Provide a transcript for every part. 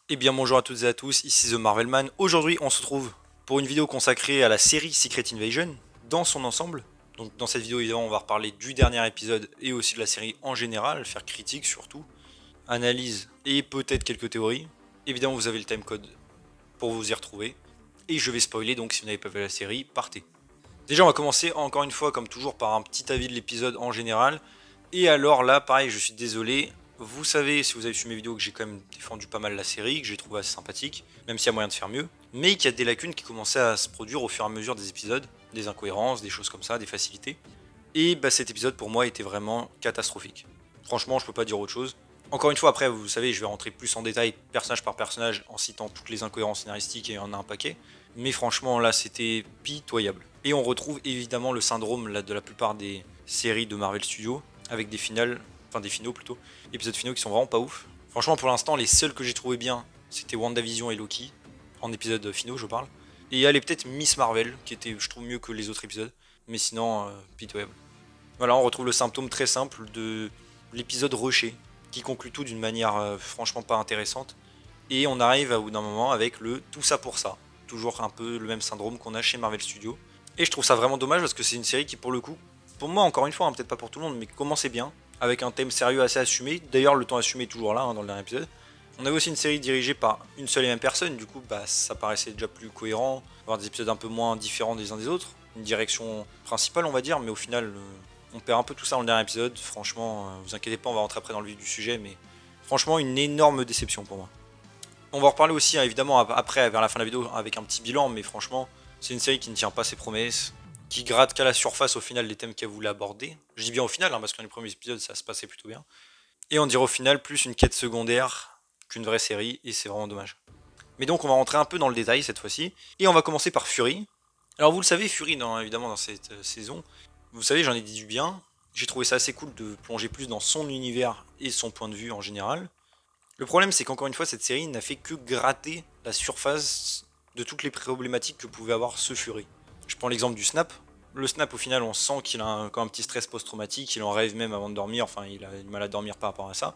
Eh bien bonjour à toutes et à tous, ici The Marvelman. Aujourd'hui on se retrouve pour une vidéo consacrée à la série Secret Invasion dans son ensemble. Donc dans cette vidéo évidemment on va reparler du dernier épisode et aussi de la série en général, faire critique surtout, analyse et peut-être quelques théories. Évidemment vous avez le timecode pour vous y retrouver. Et je vais spoiler donc si vous n'avez pas vu la série, partez. Déjà on va commencer encore une fois comme toujours par un petit avis de l'épisode en général. Et alors là pareil je suis désolé, vous savez, si vous avez suivi mes vidéos, que j'ai quand même défendu pas mal la série, que j'ai trouvé assez sympathique, même s'il y a moyen de faire mieux, mais qu'il y a des lacunes qui commençaient à se produire au fur et à mesure des épisodes, des incohérences, des choses comme ça, des facilités. Et bah cet épisode pour moi était vraiment catastrophique. Franchement, je peux pas dire autre chose. Encore une fois, après, vous savez, je vais rentrer plus en détail personnage par personnage en citant toutes les incohérences scénaristiques et il y en a un paquet. Mais franchement, là, c'était pitoyable. Et on retrouve évidemment le syndrome là, de la plupart des séries de Marvel Studios, avec des finales, enfin des finaux plutôt, épisodes finaux qui sont vraiment pas ouf. Franchement, pour l'instant, les seuls que j'ai trouvé bien, c'était WandaVision et Loki, en épisodes finaux, je parle. Et elle est peut-être Miss Marvel, qui était, je trouve, mieux que les autres épisodes. Mais sinon, pitoyable. Voilà, on retrouve le symptôme très simple de l'épisode rushé, qui conclut tout d'une manière franchement pas intéressante. Et on arrive à bout d'un moment avec le tout ça pour ça. Toujours un peu le même syndrome qu'on a chez Marvel Studios. Et je trouve ça vraiment dommage parce que c'est une série qui, pour le coup, pour moi encore une fois, hein, peut-être pas pour tout le monde, mais commençait bien, avec un thème sérieux assez assumé. D'ailleurs, le temps assumé est toujours là, hein, dans le dernier épisode. On avait aussi une série dirigée par une seule et même personne, du coup, bah, ça paraissait déjà plus cohérent, avoir des épisodes un peu moins différents des uns des autres. Une direction principale, on va dire, mais au final, on perd un peu tout ça dans le dernier épisode. Franchement, vous inquiétez pas, on va rentrer après dans le vif du sujet, mais franchement, une énorme déception pour moi. On va en reparler aussi, hein, évidemment, après, vers la fin de la vidéo, avec un petit bilan, mais franchement, c'est une série qui ne tient pas ses promesses, qui gratte qu'à la surface au final des thèmes qu'elle voulait aborder. Je dis bien au final, hein, parce que dans les premiers épisodes, ça se passait plutôt bien. Et on dirait au final plus une quête secondaire qu'une vraie série, et c'est vraiment dommage. Mais donc, on va rentrer un peu dans le détail cette fois-ci, et on va commencer par Fury. Alors, vous le savez, Fury, évidemment, dans cette saison, vous savez, j'en ai dit du bien. J'ai trouvé ça assez cool de plonger plus dans son univers et son point de vue en général. Le problème, c'est qu'encore une fois, cette série n'a fait que gratter la surface de toutes les problématiques que pouvait avoir ce Fury. Je prends l'exemple du Snap. Le Snap, au final, on sent qu'il a encore un petit stress post-traumatique, il en rêve même avant de dormir, enfin, il a du mal à dormir par rapport à ça.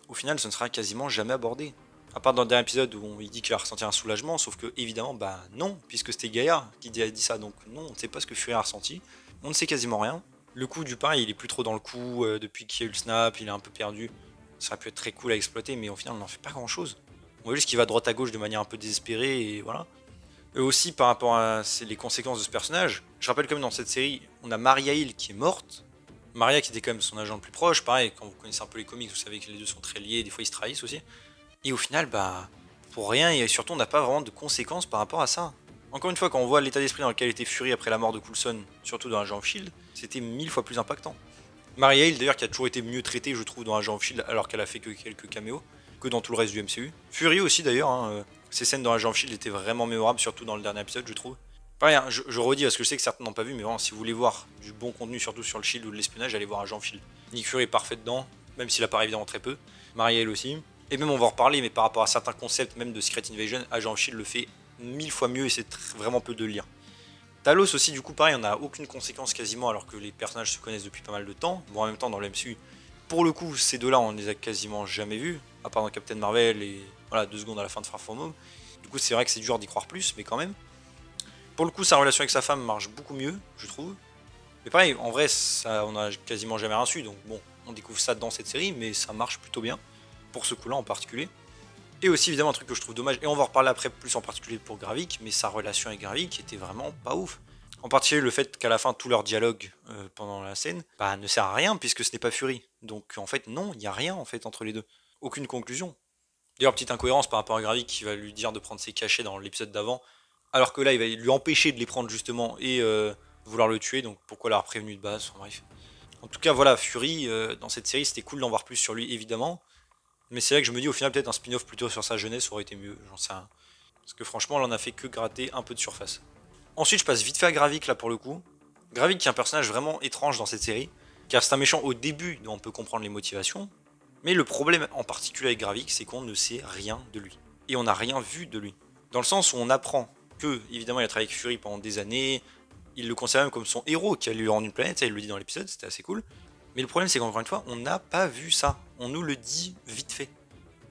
Au final, ce ne sera quasiment jamais abordé. À part dans le dernier épisode où il dit qu'il a ressenti un soulagement, sauf que, évidemment, bah non, puisque c'était Gaïa qui a dit ça, donc non, on ne sait pas ce que Fury a ressenti. On ne sait quasiment rien. Le coup du pain, il est plus trop dans le coup, depuis qu'il y a eu le Snap, il est un peu perdu. Ça aurait pu être très cool à exploiter, mais au final, on n'en fait pas grand chose. On voit juste qu'il va droite à gauche de manière un peu désespérée, et voilà. Et aussi, par rapport à les conséquences de ce personnage, je rappelle quand même dans cette série, on a Maria Hill qui est morte. Maria qui était quand même son agent le plus proche, pareil, quand vous connaissez un peu les comics, vous savez que les deux sont très liés, des fois ils se trahissent aussi. Et au final, bah, pour rien, et surtout on n'a pas vraiment de conséquences par rapport à ça. Encore une fois, quand on voit l'état d'esprit dans lequel était Fury après la mort de Coulson, surtout dans Agent of Shield, c'était 1000 fois plus impactant. Maria Hill d'ailleurs qui a toujours été mieux traitée je trouve dans Agent of Shield alors qu'elle a fait que quelques caméos que dans tout le reste du MCU. Fury aussi d'ailleurs, hein, ses scènes dans Agent of Shield étaient vraiment mémorables surtout dans le dernier épisode je trouve. Pareil, hein, je redis parce que je sais que certains n'ont pas vu mais vraiment si vous voulez voir du bon contenu surtout sur le Shield ou de l'espionnage allez voir Agent of Shield. Nick Fury est parfait dedans, même s'il apparaît évidemment très peu. Maria Hill aussi. Et même on va en reparler mais par rapport à certains concepts même de Secret Invasion, Agent of Shield le fait 1000 fois mieux et c'est vraiment peu de le lire. Talos aussi, du coup, pareil, on n'a aucune conséquence quasiment alors que les personnages se connaissent depuis pas mal de temps. Bon, en même temps, dans le MCU, pour le coup, ces deux-là, on les a quasiment jamais vus, à part dans Captain Marvel et voilà, 2 secondes à la fin de Far From Home. Du coup, c'est vrai que c'est dur d'y croire plus, mais quand même. Pour le coup, sa relation avec sa femme marche beaucoup mieux, je trouve. Mais pareil, en vrai, ça, on a quasiment jamais rien su, donc bon, on découvre ça dans cette série, mais ça marche plutôt bien, pour ce coup-là en particulier. Et aussi, évidemment, un truc que je trouve dommage, et on va en reparler après plus en particulier pour Gravik, mais sa relation avec Gravik était vraiment pas ouf. En particulier le fait qu'à la fin tout leur dialogue pendant la scène bah, ne sert à rien puisque ce n'est pas Fury. Donc en fait non, il n'y a rien en fait entre les deux. Aucune conclusion. D'ailleurs petite incohérence par rapport à Gravik qui va lui dire de prendre ses cachets dans l'épisode d'avant, alors que là il va lui empêcher de les prendre justement et vouloir le tuer, donc pourquoi l'avoir prévenu de base, enfin, bref. En tout cas voilà, Fury dans cette série c'était cool d'en voir plus sur lui évidemment, mais c'est là que je me dis au final peut-être un spin-off plutôt sur sa jeunesse aurait été mieux, j'en sais rien. Parce que franchement là on a fait que gratter un peu de surface. Ensuite, je passe vite fait à Gravik là pour le coup. Gravik qui est un personnage vraiment étrange dans cette série, car c'est un méchant au début dont on peut comprendre les motivations, mais le problème en particulier avec Gravik, c'est qu'on ne sait rien de lui. Et on n'a rien vu de lui. Dans le sens où on apprend que, évidemment, il a travaillé avec Fury pendant des années, il le considère même comme son héros qui a lui rendre une planète, ça il le dit dans l'épisode, c'était assez cool. Mais le problème c'est qu'encore une fois, on n'a pas vu ça. On nous le dit vite fait.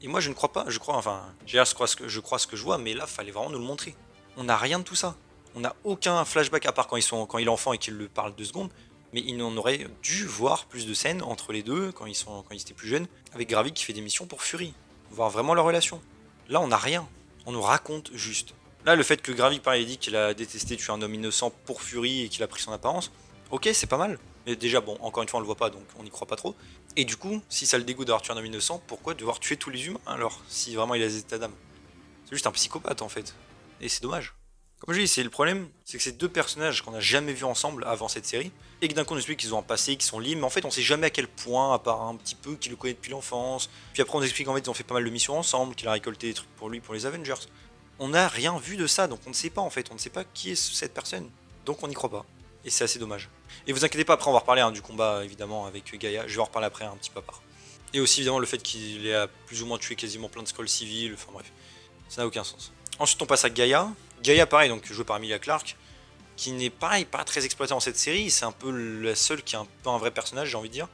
Et moi je ne crois pas, je crois, enfin, je crois ce que je vois, mais là fallait vraiment nous le montrer. On n'a rien de tout ça. On n'a aucun flashback à part quand il est enfant et qu'il le parle 2 secondes. Mais il en aurait dû voir plus de scènes entre les deux quand ils étaient plus jeunes, avec Gravik qui fait des missions pour Fury, voir vraiment leur relation. Là on n'a rien, on nous raconte juste. Là le fait que Gravik pareil dit qu'il a détesté tuer un homme innocent pour Fury et qu'il a pris son apparence, ok c'est pas mal. Mais déjà bon, encore une fois on le voit pas donc on n'y croit pas trop. Et du coup, si ça le dégoûte d'avoir tué un homme innocent, pourquoi devoir tuer tous les humains alors, si vraiment il a des états d'âme? C'est juste un psychopathe en fait. Et c'est dommage. Comme je dis, c'est le problème, c'est que ces deux personnages qu'on n'a jamais vus ensemble avant cette série, et que d'un coup on explique qu'ils ont un passé, qu'ils sont liés, mais en fait on sait jamais à quel point, à part un petit peu qu'il le connaît depuis l'enfance. Puis après on explique qu'en fait ils ont fait pas mal de missions ensemble, qu'il a récolté des trucs pour lui, pour les Avengers. On n'a rien vu de ça, donc on ne sait pas en fait, on ne sait pas qui est cette personne. Donc on n'y croit pas. Et c'est assez dommage. Et vous inquiétez pas, après on va reparler du combat évidemment avec Gaïa, je vais en reparler après un petit peu à part. Et aussi évidemment le fait qu'il ait plus ou moins tué quasiment plein de Skrulls civils, enfin bref, ça n'a aucun sens. Ensuite on passe à Gaïa. Gaïa pareil, donc joué par Emilia Clarke, qui n'est pareil, pas très exploité dans cette série, c'est un peu la seule qui est un peu un vrai personnage j'ai envie de dire.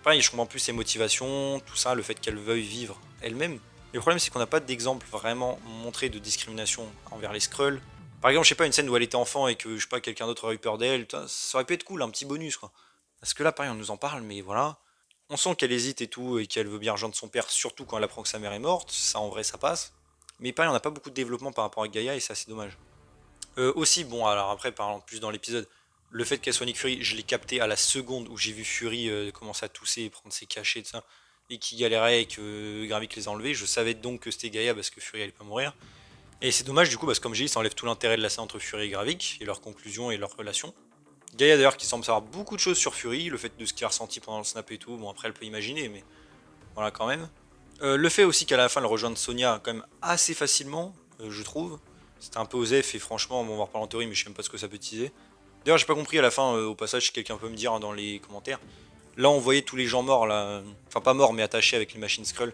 Pareil, je comprends plus ses motivations, tout ça, le fait qu'elle veuille vivre elle-même. Et le problème c'est qu'on n'a pas d'exemple vraiment montré de discrimination envers les Skrulls. Par exemple, je sais pas, une scène où elle était enfant et que je sais pas, quelqu'un d'autre aurait eu peur d'elle, ça aurait pu être cool, un petit bonus quoi. Parce que là, pareil, on nous en parle, mais voilà. On sent qu'elle hésite et tout, et qu'elle veut bien rejoindre son père, surtout quand elle apprend que sa mère est morte. Ça, en vrai, ça passe. Mais pareil, on n'a pas beaucoup de développement par rapport à Gaïa, et c'est assez dommage. Aussi, bon, alors après, parlant plus dans l'épisode, le fait qu'elle soit Nick Fury, je l'ai capté à la seconde où j'ai vu Fury commencer à tousser et prendre ses cachets, de ça, et qui galérait et que Gravik les a enlevés. Je savais donc que c'était Gaïa parce que Fury allait pas mourir. Et c'est dommage du coup, parce que comme j'ai dit, ça enlève tout l'intérêt de la scène entre Fury et Gravik, et leur conclusion et leur relation. Gaïa d'ailleurs qui semble savoir beaucoup de choses sur Fury, le fait de ce qu'il a ressenti pendant le snap et tout, bon après elle peut imaginer, mais voilà quand même. Le fait aussi qu'à la fin elle rejoigne Sonia quand même assez facilement, je trouve. C'était un peu osef et franchement, bon, on va reparler en théorie, mais je sais même pas ce que ça peut teaser. D'ailleurs j'ai pas compris à la fin, au passage, si quelqu'un peut me dire dans les commentaires. Là on voyait tous les gens morts là, enfin pas morts mais attachés avec les machines Skrull.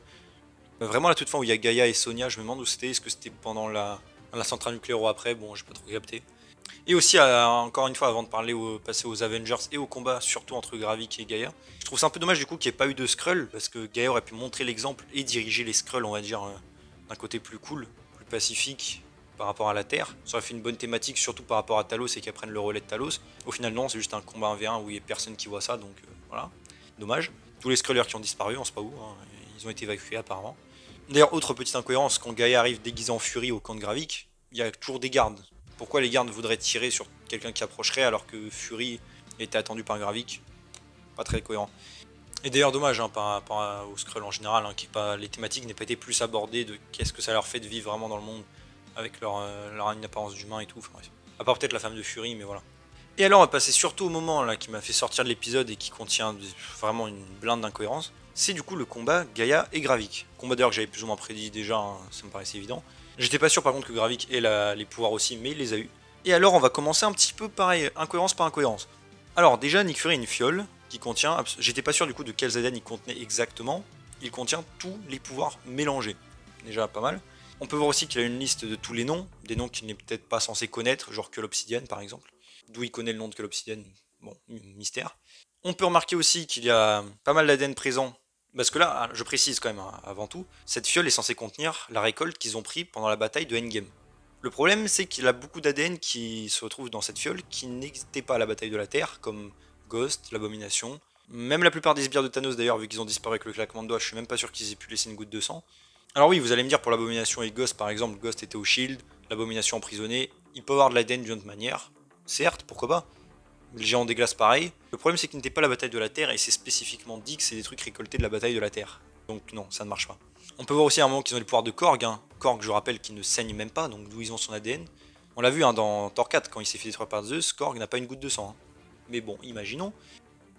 Vraiment à la toute fin où il y a Gaïa et Sonia, je me demande où c'était, est-ce que c'était pendant la centrale nucléaire ou après, bon j'ai pas trop capté. Et aussi, encore une fois, avant de passer aux Avengers et au combat, surtout entre Gravik et Gaïa, je trouve ça un peu dommage du coup qu'il n'y ait pas eu de Skrull, parce que Gaïa aurait pu montrer l'exemple et diriger les Skrulls, on va dire, d'un côté plus cool, plus pacifique par rapport à la Terre. Ça aurait fait une bonne thématique, surtout par rapport à Talos et qu'elle prenne le relais de Talos. Au final, non, c'est juste un combat 1v1 où il n'y a personne qui voit ça, donc voilà, dommage. Tous les Skrullers qui ont disparu, on sait pas où, hein, ils ont été évacués apparemment. D'ailleurs, autre petite incohérence, quand Gaïa arrive déguisé en Fury au camp de Gravik, il y a toujours des gardes. Pourquoi les gardes voudraient tirer sur quelqu'un qui approcherait alors que Fury était attendu par Gravik? Pas très cohérent. Et d'ailleurs dommage par rapport aux Skrulls en général, les thématiques n'aient pas été plus abordées de qu'est-ce que ça leur fait de vivre vraiment dans le monde avec leur apparence d'humain et tout. Enfin, bref. À part peut-être la femme de Fury, mais voilà. Et alors on va passer surtout au moment là qui m'a fait sortir de l'épisode et qui contient vraiment une blinde d'incohérence. C'est du coup le combat Gaïa et Gravik. Combat d'ailleurs que j'avais plus ou moins prédit déjà, hein, ça me paraissait évident. J'étais pas sûr par contre que Gravik ait les pouvoirs aussi, mais il les a eu. Et alors on va commencer un petit peu pareil, incohérence par incohérence. Alors déjà Nick Fury a une fiole qui contient, j'étais pas sûr du coup de quels ADN il contenait exactement, il contient tous les pouvoirs mélangés. Déjà pas mal. On peut voir aussi qu'il a une liste de tous les noms, des noms qu'il n'est peut-être pas censé connaître, genre que l'obsidienne par exemple. D'où il connaît le nom de que l'obsidienne, bon, mystère. On peut remarquer aussi qu'il y a pas mal d'ADN présent. Parce que là, je précise quand même avant tout, cette fiole est censée contenir la récolte qu'ils ont pris pendant la bataille de Endgame. Le problème, c'est qu'il y a beaucoup d'ADN qui se retrouvent dans cette fiole qui n'existaient pas à la bataille de la Terre, comme Ghost, l'Abomination. Même la plupart des sbires de Thanos d'ailleurs, vu qu'ils ont disparu avec le claquement de doigts, je suis même pas sûr qu'ils aient pu laisser une goutte de sang. Alors oui, vous allez me dire pour l'Abomination et Ghost par exemple, Ghost était au Shield, l'Abomination emprisonnée, il peut avoir de l'ADN d'une autre manière. Certes, pourquoi pas. Le géant des glaces pareil. Le problème c'est qu'il n'était pas la bataille de la Terre et c'est spécifiquement dit que c'est des trucs récoltés de la bataille de la Terre. Donc non, ça ne marche pas. On peut voir aussi à un moment qu'ils ont les pouvoirs de Korg. Korg, je rappelle, qui ne saigne même pas, donc d'où ils ont son ADN. On l'a vu dans Thor 4, quand il s'est fait détruire par Zeus, Korg n'a pas une goutte de sang. Mais bon, imaginons.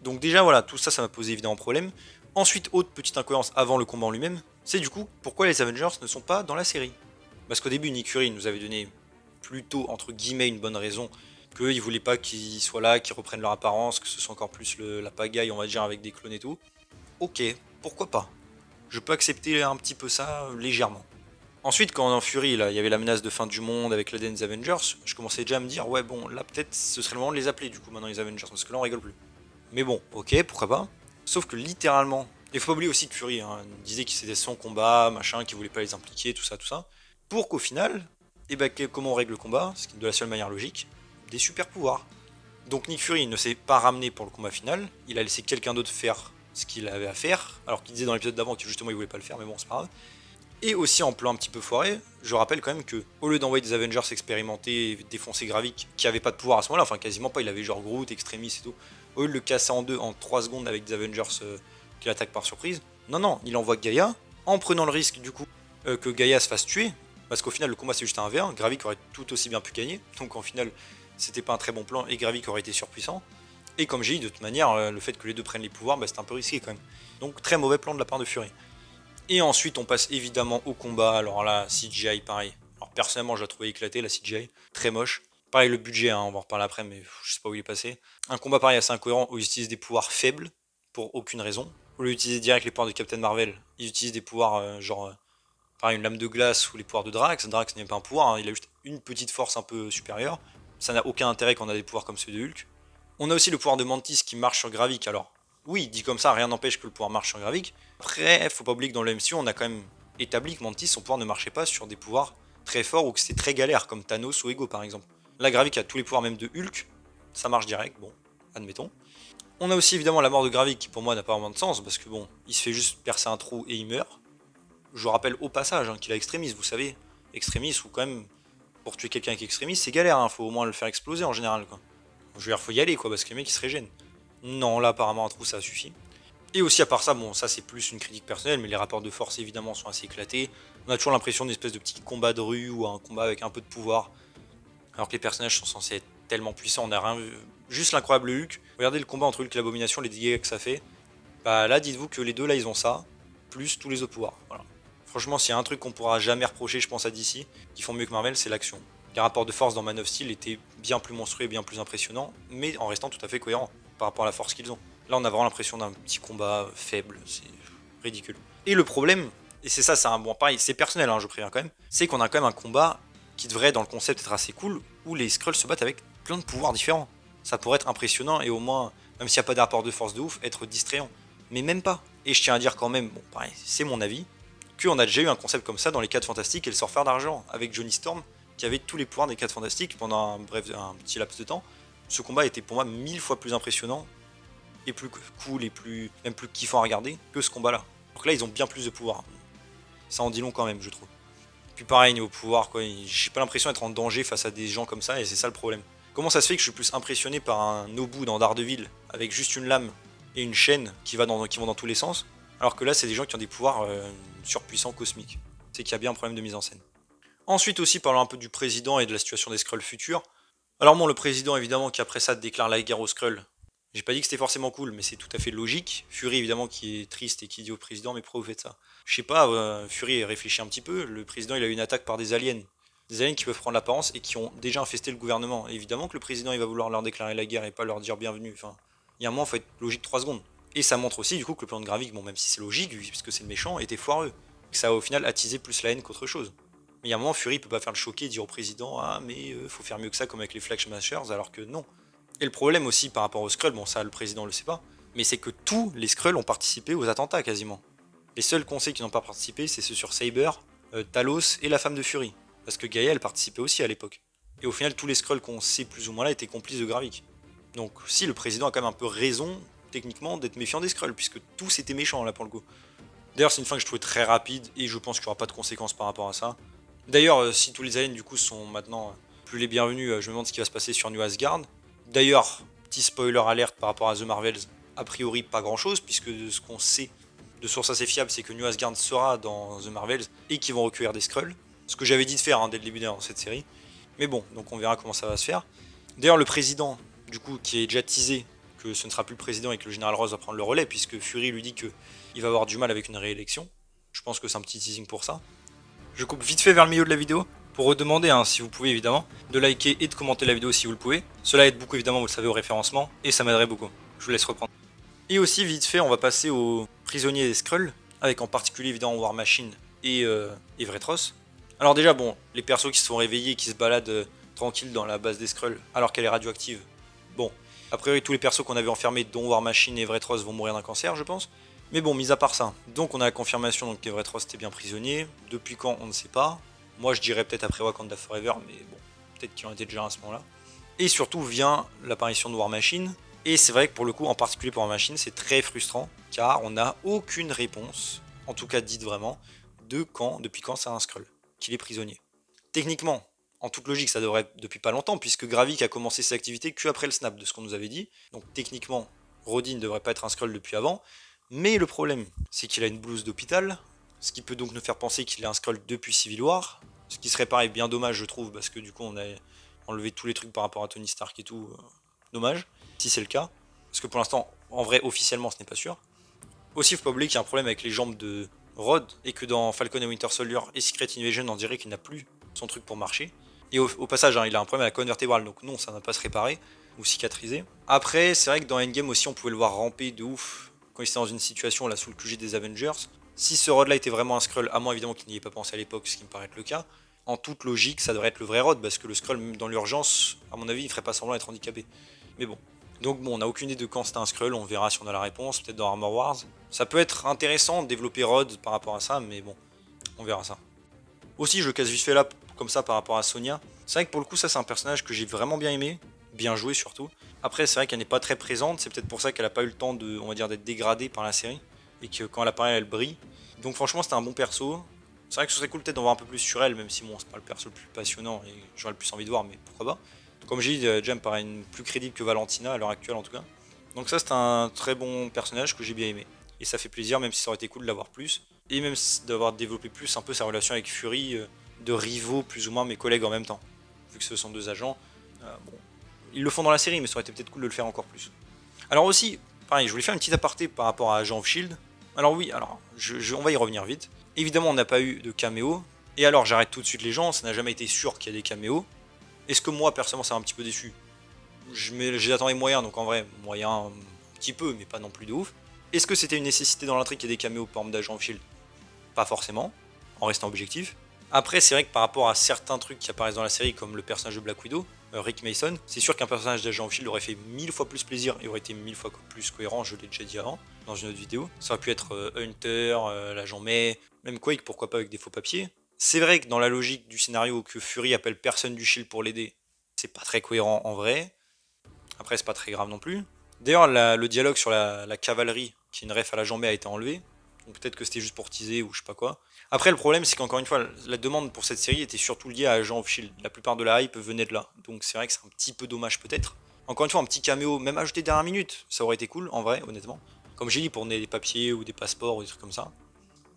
Donc déjà voilà, tout ça, ça m'a posé évidemment problème. Ensuite, autre petite incohérence avant le combat en lui-même, c'est du coup pourquoi les Avengers ne sont pas dans la série. Parce qu'au début, Nick Fury nous avait donné plutôt, entre guillemets, une bonne raison, qu'ils voulaient pas qu'ils soient là, qu'ils reprennent leur apparence, que ce soit encore plus la pagaille, on va dire, avec des clones et tout. Ok, pourquoi pas. Je peux accepter un petit peu ça légèrement. Ensuite, quand en Fury, là, il y avait la menace de fin du monde avec l'ADN des Avengers, je commençais déjà à me dire, ouais bon, là peut-être ce serait le moment de les appeler du coup maintenant les Avengers, parce que là on rigole plus. Mais bon, ok, pourquoi pas. Sauf que littéralement, Et faut pas oublier aussi que Fury disait que c'était son combat, machin, qu'il voulait pas les impliquer, tout ça, pour qu'au final, et bah, comment on règle le combat, ce qui est de la seule manière logique, des super pouvoirs. Donc Nick Fury ne s'est pas ramené pour le combat final, il a laissé quelqu'un d'autre faire ce qu'il avait à faire, alors qu'il disait dans l'épisode d'avant que justement il voulait pas le faire, mais bon c'est pas grave. Et aussi en plan un petit peu foiré, je rappelle quand même que au lieu d'envoyer des Avengers expérimentés et défoncer Gravik, qui avait pas de pouvoir à ce moment-là, enfin quasiment pas, il avait genre Groot, Extremis et tout, au lieu de le casser en deux en 3 secondes avec des Avengers qui l'attaquent par surprise, non, il envoie Gaïa, en prenant le risque du coup que Gaïa se fasse tuer, parce qu'au final le combat c'est juste un V1, Gravik aurait tout aussi bien pu gagner, donc en final c'était pas un très bon plan et Gravik aurait été surpuissant. Et comme j'ai dit, de toute manière, le fait que les deux prennent les pouvoirs, bah, c'est un peu risqué quand même. Donc très mauvais plan de la part de Fury. Et ensuite on passe évidemment au combat, alors là CGI pareil. Alors personnellement je la trouvais éclatée la CGI, très moche. Pareil le budget, on va en reparler après mais je sais pas où il est passé. Un combat pareil assez incohérent où ils utilisent des pouvoirs faibles, pour aucune raison. Au lieu d'utiliser direct les pouvoirs de Captain Marvel, ils utilisent des pouvoirs genre pareil une lame de glace ou les pouvoirs de Drax. Drax n'est pas un pouvoir, il a juste une petite force un peu supérieure. Ça n'a aucun intérêt quand on a des pouvoirs comme ceux de Hulk. On a aussi le pouvoir de Mantis qui marche sur Gravik, alors oui, dit comme ça, rien n'empêche que le pouvoir marche sur Gravik. Après, faut pas oublier que dans le MCU, on a quand même établi que Mantis, son pouvoir ne marchait pas sur des pouvoirs très forts ou que c'était très galère, comme Thanos ou Ego par exemple. Là, Gravik a tous les pouvoirs même de Hulk, ça marche direct, bon, admettons. On a aussi évidemment la mort de Gravik qui pour moi n'a pas vraiment de sens, parce que bon, il se fait juste percer un trou et il meurt. Je vous rappelle au passage qu'il a Extremis, vous savez. Extremis, ou quand même, pour tuer quelqu'un avec Extremis, c'est galère, faut au moins le faire exploser en général quoi. Je veux dire, faut y aller quoi, parce que les mecs ils se régènent. Non, là apparemment un trou ça suffit. Et aussi à part ça, bon ça c'est plus une critique personnelle, mais les rapports de force évidemment sont assez éclatés. On a toujours l'impression d'une espèce de petit combat de rue ou un combat avec un peu de pouvoir. Alors que les personnages sont censés être tellement puissants, on a rien vu. Juste l'incroyable Hulk. Regardez le combat entre Hulk et l'Abomination, les dégâts que ça fait. Bah là dites-vous que les deux là ils ont ça, plus tous les autres pouvoirs. Voilà. Franchement s'il y a un truc qu'on pourra jamais reprocher je pense à DC, qui font mieux que Marvel, c'est l'action. Les rapports de force dans Man of Steel étaient bien plus monstrueux et bien plus impressionnants, mais en restant tout à fait cohérents par rapport à la force qu'ils ont. Là, on a vraiment l'impression d'un petit combat faible, c'est ridicule. Et le problème, et c'est ça, c'est un bon pareil, c'est personnel, je préviens quand même, c'est qu'on a quand même un combat qui devrait, dans le concept, être assez cool, où les Skrulls se battent avec plein de pouvoirs différents. Ça pourrait être impressionnant et au moins, même s'il n'y a pas de rapport de force de ouf, être distrayant. Mais même pas. Et je tiens à dire quand même, bon, pareil, c'est mon avis, qu'on a déjà eu un concept comme ça dans les 4 Fantastiques et le Surfeur d'Argent, avec Johnny Storm, qui avait tous les pouvoirs des 4 Fantastiques pendant un petit laps de temps. Ce combat était pour moi 1000 fois plus impressionnant et plus cool et même plus kiffant à regarder que ce combat là. Donc là ils ont bien plus de pouvoir. Ça en dit long quand même je trouve. Puis pareil niveau pouvoir quoi, j'ai pas l'impression d'être en danger face à des gens comme ça et c'est ça le problème. Comment ça se fait que je suis plus impressionné par un Nobu dans Daredevil avec juste une lame et une chaîne qui vont dans tous les sens, alors que là c'est des gens qui ont des pouvoirs surpuissants cosmiques. C'est qu'il y a bien un problème de mise en scène. Ensuite aussi parlons un peu du président et de la situation des Skrulls futurs. Alors bon le président évidemment qui après ça déclare la guerre aux Skrulls. J'ai pas dit que c'était forcément cool, mais c'est tout à fait logique. Fury, évidemment, qui est triste et qui dit au président, mais pourquoi vous faites ça? Je sais pas, Fury réfléchit un petit peu. Le président, il a eu une attaque par des aliens. Des aliens qui peuvent prendre l'apparence et qui ont déjà infesté le gouvernement. Et évidemment que le président, il va vouloir leur déclarer la guerre et pas leur dire bienvenue. Enfin, il y a un moment, il faut être logique 3 secondes. Et ça montre aussi, du coup, que le plan de Gravik, bon, même si c'est logique, puisque c'est le méchant, était foireux. Que ça a au final attisé plus la haine qu'autre chose. Mais il y a un moment, Fury peut pas faire le choquer et dire au président, ah, mais faut faire mieux que ça comme avec les Flag Smashers, alors que non. Et le problème aussi par rapport aux Skrulls, bon ça le président le sait pas, mais c'est que tous les Skrulls ont participé aux attentats quasiment. Les seuls qu'on sait qui n'ont pas participé, c'est ceux sur Saber, Talos et la femme de Fury. Parce que Gaïa elle participait aussi à l'époque. Et au final tous les Skrulls qu'on sait plus ou moins là étaient complices de Gravik. Donc si le président a quand même un peu raison, techniquement, d'être méfiant des Skrulls, puisque tous étaient méchants là pour le coup. D'ailleurs c'est une fin que je trouvais très rapide et je pense qu'il n'y aura pas de conséquences par rapport à ça. D'ailleurs si tous les aliens du coup sont maintenant plus les bienvenus, je me demande ce qui va se passer sur New Asgard. D'ailleurs, petit spoiler alerte par rapport à The Marvels, a priori pas grand chose, puisque ce qu'on sait de source assez fiable, c'est que New Asgard sera dans The Marvels et qu'ils vont recueillir des Skrulls. Ce que j'avais dit de faire dès le début de cette série. Mais bon, donc on verra comment ça va se faire. D'ailleurs, le président, du coup, qui est déjà teasé que ce ne sera plus le président et que le général Ross va prendre le relais, puisque Fury lui dit qu'il va avoir du mal avec une réélection. Je pense que c'est un petit teasing pour ça. Je coupe vite fait vers le milieu de la vidéo pour redemander, si vous pouvez évidemment, de liker et de commenter la vidéo si vous le pouvez. Cela aide beaucoup évidemment, vous le savez, au référencement, et ça m'aiderait beaucoup. Je vous laisse reprendre. Et aussi, vite fait, on va passer aux prisonniers des Skrulls, avec en particulier évidemment War Machine et Vretros. Alors déjà, bon, les persos qui se sont réveillés, qui se baladent tranquilles dans la base des Skrulls, alors qu'elle est radioactive. Bon, a priori tous les persos qu'on avait enfermés, dont War Machine et Vretros, vont mourir d'un cancer, je pense. Mais bon, mis à part ça, donc on a la confirmation donc qu'Everett Ross était bien prisonnier. Depuis quand, on ne sait pas. Moi je dirais peut-être après Wakanda Forever, mais bon, peut-être qu'il en était déjà à ce moment-là. Et surtout vient l'apparition de War Machine. Et c'est vrai que pour le coup, en particulier pour War Machine, c'est très frustrant, car on n'a aucune réponse, en tout cas dite vraiment, depuis quand c'est un Skrull, qu'il est prisonnier. Techniquement, en toute logique, ça devrait être depuis pas longtemps, puisque Gravik a commencé ses activités que après le snap de ce qu'on nous avait dit. Donc techniquement, Rhodey ne devrait pas être un Skrull depuis avant. Mais le problème, c'est qu'il a une blouse d'hôpital, ce qui peut donc nous faire penser qu'il est un Skrull depuis Civil War, ce qui serait pareil bien dommage je trouve, parce que du coup on a enlevé tous les trucs par rapport à Tony Stark et tout, dommage, si c'est le cas, parce que pour l'instant, en vrai, officiellement ce n'est pas sûr. Aussi, il faut pas oublier qu'il y a un problème avec les jambes de Rod, et que dans Falcon et Winter Soldier et Secret Invasion, on dirait qu'il n'a plus son truc pour marcher. Et au passage, hein, il a un problème à la colonne vertébrale, donc non, ça ne va pas se réparer ou cicatriser. Après, c'est vrai que dans Endgame aussi, on pouvait le voir ramper de ouf quand il était dans une situation là sous le QG des Avengers. Si ce Rod là était vraiment un Skrull, à moins évidemment qu'il n'y ait pas pensé à l'époque, ce qui me paraît être le cas, en toute logique, ça devrait être le vrai Rod, parce que le Skrull, même dans l'urgence, à mon avis, il ferait pas semblant d'être handicapé. Mais bon. Donc bon, on n'a aucune idée de quand c'est un Skrull, on verra si on a la réponse, peut-être dans Armor Wars. Ça peut être intéressant de développer Rod par rapport à ça, mais bon, on verra ça. Aussi, je casse vite fait là, comme ça, par rapport à Sonya. C'est vrai que pour le coup, ça c'est un personnage que j'ai vraiment bien aimé, bien joué surtout. Après, c'est vrai qu'elle n'est pas très présente, c'est peut-être pour ça qu'elle n'a pas eu le temps de, on va dire, d'être dégradée par la série, et que quand elle apparaît, elle brille. Donc franchement, c'était un bon perso. C'est vrai que ce serait cool peut-être d'en voir un peu plus sur elle, même si bon, c'est pas le perso le plus passionnant et j'aurais le plus envie de voir, mais pourquoi pas. Comme j'ai dit, Jam paraît plus crédible que Valentina à l'heure actuelle en tout cas. Donc ça, c'est un très bon personnage que j'ai bien aimé. Et ça fait plaisir, même si ça aurait été cool de l'avoir plus. Et même d'avoir développé plus un peu sa relation avec Fury, de rivaux plus ou moins mes collègues en même temps. Vu que ce sont deux agents. Bon, ils le font dans la série, mais ça aurait été peut-être cool de le faire encore plus. Alors aussi, pareil, je voulais faire une petite aparté par rapport à Agent of Shield. Alors oui, alors, on va y revenir vite. Évidemment, on n'a pas eu de caméo. Et alors, j'arrête tout de suite les gens, ça n'a jamais été sûr qu'il y a des caméos. Est-ce que moi, personnellement, ça m'a un petit peu déçu? J'attendais moyen, donc en vrai, moyen un petit peu, mais pas non plus de ouf. Est-ce que c'était une nécessité dans l'intrigue qu'il y ait des caméos par exemple d'Agent of Shield? Pas forcément, en restant objectif. Après, c'est vrai que par rapport à certains trucs qui apparaissent dans la série, comme le personnage de Black Widow, Rick Mason, c'est sûr qu'un personnage d'Agent of Shield aurait fait 1000 fois plus plaisir et aurait été 1000 fois plus cohérent, je l'ai déjà dit avant, dans une autre vidéo. Ça aurait pu être Hunter, l'agent May, même Quake, pourquoi pas avec des faux papiers. C'est vrai que dans la logique du scénario que Fury appelle personne du Shield pour l'aider, c'est pas très cohérent en vrai. Après, c'est pas très grave non plus. D'ailleurs, le dialogue sur la cavalerie, qui est une ref à l'agent May, a été enlevé. Donc peut-être que c'était juste pour teaser ou je sais pas quoi. Après, le problème, c'est qu'encore une fois, la demande pour cette série était surtout liée à Agent of Shield. La plupart de la hype venait de là. Donc c'est vrai que c'est un petit peu dommage peut-être. Encore une fois, un petit caméo, même ajouté dernière minute, ça aurait été cool, en vrai, honnêtement. Comme j'ai dit, pour des papiers ou des passeports ou des trucs comme ça.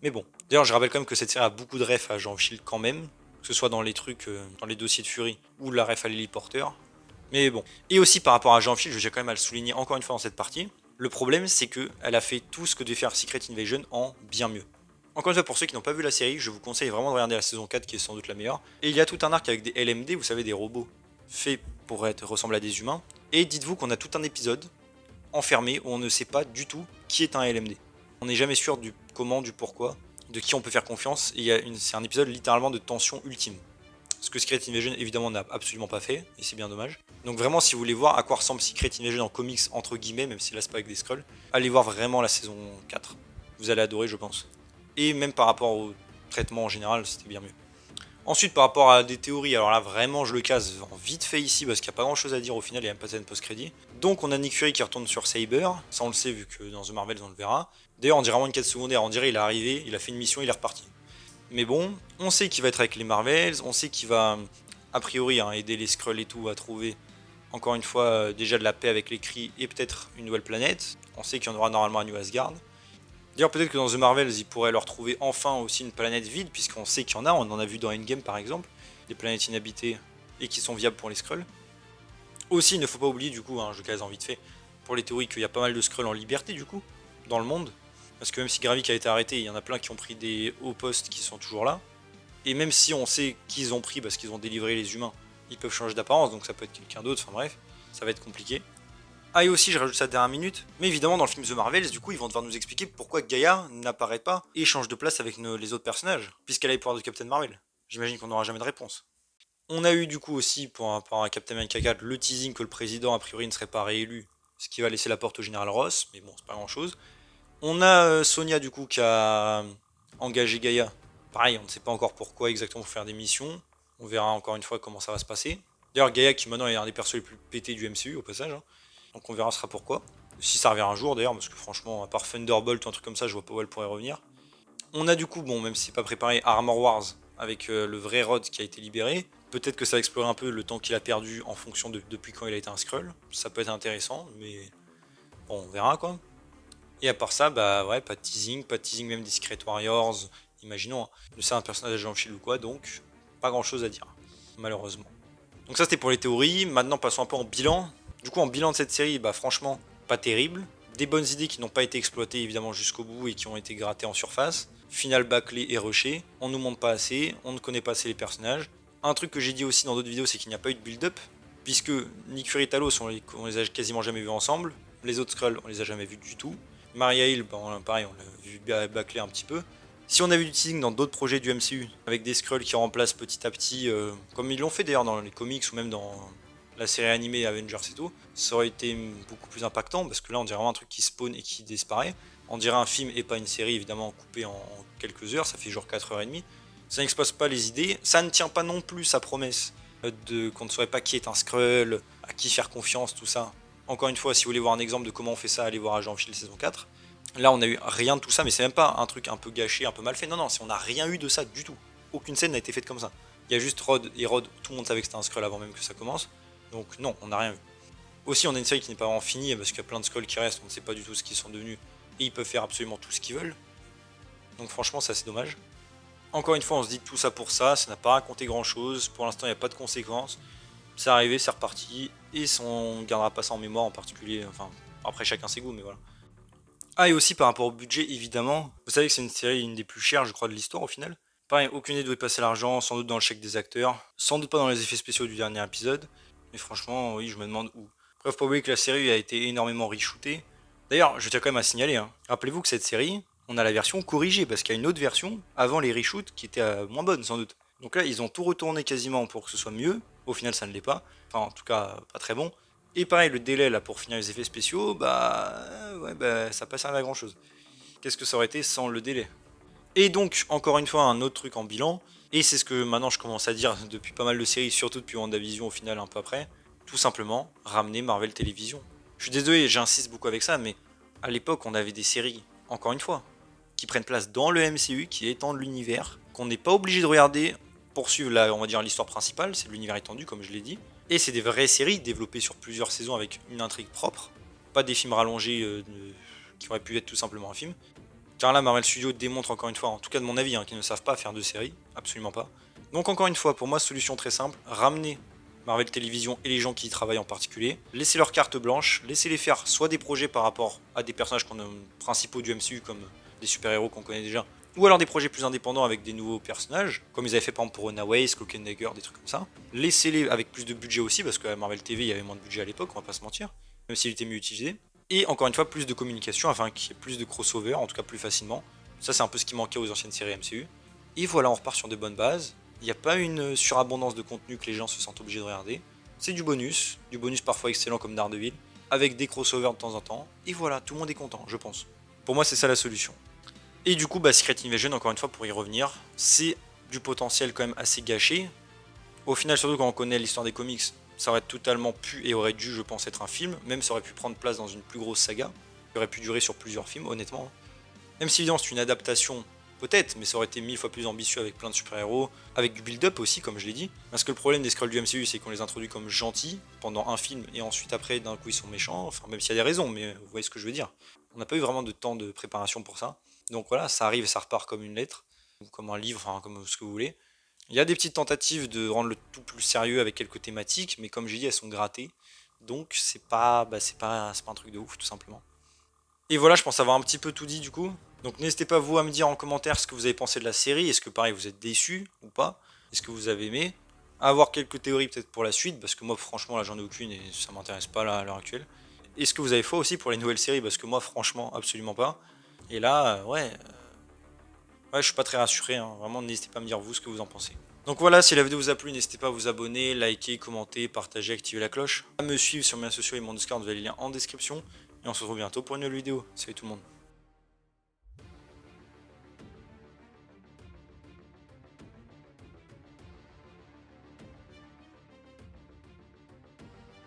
Mais bon. D'ailleurs, je rappelle quand même que cette série a beaucoup de refs à Agent of Shield quand même. Que ce soit dans les trucs, dans les dossiers de Fury ou la ref à Lily Porter. Mais bon. Et aussi par rapport à Agent of Shield, je tiens quand même à le souligner encore une fois dans cette partie. Le problème, c'est qu'elle a fait tout ce que devait faire Secret Invasion en bien mieux. Encore une fois, pour ceux qui n'ont pas vu la série, je vous conseille vraiment de regarder la saison 4 qui est sans doute la meilleure. Et il y a tout un arc avec des LMD, vous savez, des robots faits pour ressembler à des humains. Et dites-vous qu'on a tout un épisode enfermé où on ne sait pas du tout qui est un LMD. On n'est jamais sûr du comment, du pourquoi, de qui on peut faire confiance. Et c'est un épisode littéralement de tension ultime. Ce que Secret Invasion évidemment n'a absolument pas fait, et c'est bien dommage. Donc vraiment, si vous voulez voir à quoi ressemble Secret Invasion en comics entre guillemets, même si là c'est pas avec des scrolls, allez voir vraiment la saison 4. Vous allez adorer, je pense. Et même par rapport au traitement en général, c'était bien mieux. Ensuite, par rapport à des théories, alors là vraiment je le case en vite fait ici parce qu'il n'y a pas grand chose à dire au final, il y a même pas de post-crédit. Donc on a Nick Fury qui retourne sur Saber, ça on le sait vu que dans The Marvels on le verra. D'ailleurs on dirait vraiment une quête secondaire, on dirait il est arrivé, il a fait une mission, il est reparti. Mais bon, on sait qu'il va être avec les Marvels, on sait qu'il va, a priori, aider les Skrulls et tout à trouver, encore une fois, déjà de la paix avec les Kree et peut-être une nouvelle planète. On sait qu'il y en aura normalement à New Asgard. D'ailleurs, peut-être que dans The Marvels, ils pourraient leur trouver enfin aussi une planète vide, puisqu'on sait qu'il y en a, on en a vu dans Endgame par exemple, des planètes inhabitées et qui sont viables pour les Skrulls. Aussi, il ne faut pas oublier, du coup, je case en vite fait, pour les théories qu'il y a pas mal de Skrulls en liberté, du coup, dans le monde. Parce que même si Gravik a été arrêté, il y en a plein qui ont pris des hauts postes qui sont toujours là. Et même si on sait qu'ils ont pris parce qu'ils ont délivré les humains, ils peuvent changer d'apparence, donc ça peut être quelqu'un d'autre, enfin bref, ça va être compliqué. Ah et aussi, je rajoute ça dernière minute, mais évidemment dans le film The Marvels, du coup ils vont devoir nous expliquer pourquoi Gaïa n'apparaît pas et change de place avec les autres personnages, puisqu'elle a les pouvoirs de Captain Marvel. J'imagine qu'on n'aura jamais de réponse. On a eu du coup aussi, pour rapport à Captain America 4, le teasing que le président a priori ne serait pas réélu, ce qui va laisser la porte au général Ross, mais bon, c'est pas grand chose. On a Sonia du coup qui a engagé Gaïa. Pareil, on ne sait pas encore pourquoi exactement pour faire des missions. On verra encore une fois comment ça va se passer. D'ailleurs, Gaïa qui maintenant est un des persos les plus pétés du MCU au passage. Hein. Donc on verra ce sera pourquoi. Si ça revient un jour d'ailleurs, parce que franchement, à part Thunderbolt ou un truc comme ça, je vois pas où elle pourrait revenir. On a du coup, bon, même si c'est pas préparé, Armor Wars avec le vrai Rod qui a été libéré. Peut-être que ça va explorer un peu le temps qu'il a perdu en fonction de depuis quand il a été un Skrull. Ça peut être intéressant, mais bon, on verra quoi. Et à part ça, bah ouais, pas de teasing même des Secret Warriors, imaginons. Hein. C'est un personnage d'Agent Shield ou quoi, donc pas grand chose à dire, malheureusement. Donc ça c'était pour les théories, maintenant passons un peu en bilan. Du coup en bilan de cette série, bah franchement, pas terrible. Des bonnes idées qui n'ont pas été exploitées évidemment jusqu'au bout et qui ont été grattées en surface. Final bâclé et rushé, on nous montre pas assez, on ne connaît pas assez les personnages. Un truc que j'ai dit aussi dans d'autres vidéos, c'est qu'il n'y a pas eu de build-up, puisque Nick Fury et Talos, on les a quasiment jamais vus ensemble. Les autres Skrulls, on les a jamais vus du tout. Maria Hill, bah, pareil, on l'a vu bâcler un petit peu. Si on avait du teasing dans d'autres projets du MCU, avec des Skrulls qui remplacent petit à petit, comme ils l'ont fait d'ailleurs dans les comics ou même dans la série animée Avengers et tout, ça aurait été beaucoup plus impactant parce que là on dirait vraiment un truc qui spawn et qui disparaît. On dirait un film et pas une série évidemment coupée en quelques heures, ça fait genre 4h30. Ça n'expose pas les idées, ça ne tient pas non plus sa promesse de qu'on ne saurait pas qui est un Skrull, à qui faire confiance, tout ça. Encore une fois, si vous voulez voir un exemple de comment on fait ça, allez voir Agent of Shield saison 4. Là, on a eu rien de tout ça, mais c'est même pas un truc un peu gâché, un peu mal fait. Non, non, on n'a rien eu de ça du tout. Aucune scène n'a été faite comme ça. Il y a juste Rod et Rod, tout le monde savait que c'était un Skrull avant même que ça commence. Donc non, on n'a rien vu. Aussi, on a une série qui n'est pas vraiment finie parce qu'il y a plein de Skrulls qui restent, on ne sait pas du tout ce qu'ils sont devenus et ils peuvent faire absolument tout ce qu'ils veulent. Donc franchement, ça c'est dommage. Encore une fois, on se dit tout ça pour ça n'a pas raconté grand chose. Pour l'instant, il n'y a pas de conséquences. C'est arrivé, c'est reparti et on ne gardera pas ça en mémoire en particulier. Enfin, après chacun ses goûts, mais voilà. Ah, et aussi par rapport au budget, évidemment. Vous savez que c'est une série, une des plus chères, je crois, de l'histoire au final. Pareil, aucune idée d'où est passé l'argent, sans doute dans le chèque des acteurs, sans doute pas dans les effets spéciaux du dernier épisode. Mais franchement, oui, je me demande où. Bref, pas oublier que la série a été énormément reshootée. D'ailleurs, je tiens quand même à signaler, hein. Rappelez-vous que cette série, on a la version corrigée, parce qu'il y a une autre version, avant les reshoots, qui était moins bonne, sans doute. Donc là, ils ont tout retourné quasiment pour que ce soit mieux. Au final, ça ne l'est pas. Enfin, en tout cas, pas très bon. Et pareil, le délai là pour finir les effets spéciaux, bah ouais, bah ça passe à grand chose. Qu'est-ce que ça aurait été sans le délai? Et donc, encore une fois, un autre truc en bilan, et c'est ce que maintenant je commence à dire depuis pas mal de séries, surtout depuis WandaVision au final un peu après, tout simplement, ramener Marvel Télévision. Je suis désolé, j'insiste beaucoup avec ça, mais à l'époque on avait des séries, encore une fois, qui prennent place dans le MCU, qui étendent l'univers, qu'on n'est pas obligé de regarder pour suivre on va dire l'histoire principale, c'est l'univers étendu comme je l'ai dit. Et c'est des vraies séries développées sur plusieurs saisons avec une intrigue propre, pas des films rallongés qui auraient pu être tout simplement un film. Car là, Marvel Studios démontre encore une fois, en tout cas de mon avis, hein, qu'ils ne savent pas faire de séries, absolument pas. Donc encore une fois, pour moi, solution très simple, ramener Marvel Télévision et les gens qui y travaillent en particulier, laissez leur carte blanche, laissez-les faire soit des projets par rapport à des personnages principaux du MCU comme des super-héros qu'on connaît déjà, ou alors des projets plus indépendants avec des nouveaux personnages, comme ils avaient fait par exemple pour Runaways, Cloak and Dagger, des trucs comme ça. Laissez-les avec plus de budget aussi, parce qu'à Marvel TV, il y avait moins de budget à l'époque, on va pas se mentir, même s'il était mieux utilisé. Et encore une fois, plus de communication afin qu'il y ait plus de crossover, en tout cas plus facilement. Ça, c'est un peu ce qui manquait aux anciennes séries MCU. Et voilà, on repart sur de bonnes bases. Il n'y a pas une surabondance de contenu que les gens se sentent obligés de regarder. C'est du bonus parfois excellent comme Daredevil, avec des crossovers de temps en temps. Et voilà, tout le monde est content, je pense. Pour moi, c'est ça la solution. Et du coup, Secret Invasion, encore une fois, pour y revenir, c'est du potentiel quand même assez gâché. Au final, surtout quand on connaît l'histoire des comics, ça aurait totalement pu et aurait dû, je pense, être un film. Même ça aurait pu prendre place dans une plus grosse saga. Qui aurait pu durer sur plusieurs films, honnêtement. Même si évidemment c'est une adaptation, peut-être, mais ça aurait été 1000 fois plus ambitieux avec plein de super-héros, avec du build-up aussi, comme je l'ai dit. Parce que le problème des Skrulls du MCU, c'est qu'on les introduit comme gentils pendant un film, et ensuite après, d'un coup, ils sont méchants. Enfin, même s'il y a des raisons, mais vous voyez ce que je veux dire. On n'a pas eu vraiment de temps de préparation pour ça. Donc voilà, ça arrive et ça repart comme une lettre, ou comme un livre, enfin comme ce que vous voulez. Il y a des petites tentatives de rendre le tout plus sérieux avec quelques thématiques, mais comme j'ai dit, elles sont grattées. Donc c'est pas un truc de ouf, tout simplement. Et voilà, je pense avoir un petit peu tout dit du coup. Donc n'hésitez pas vous à me dire en commentaire ce que vous avez pensé de la série. Est-ce que pareil vous êtes déçu ou pas? Est-ce que vous avez aimé? À avoir quelques théories peut-être pour la suite, parce que moi franchement là j'en ai aucune et ça m'intéresse pas là, à l'heure actuelle. Est-ce que vous avez foi aussi pour les nouvelles séries? Parce que moi franchement absolument pas. Et là, ouais, je suis pas très rassuré, hein. Vraiment n'hésitez pas à me dire vous ce que vous en pensez. Donc voilà, si la vidéo vous a plu, n'hésitez pas à vous abonner, liker, commenter, partager, activer la cloche. À me suivre sur mes réseaux sociaux et mon Discord, vous avez les liens en description. Et on se retrouve bientôt pour une nouvelle vidéo. Salut tout le monde.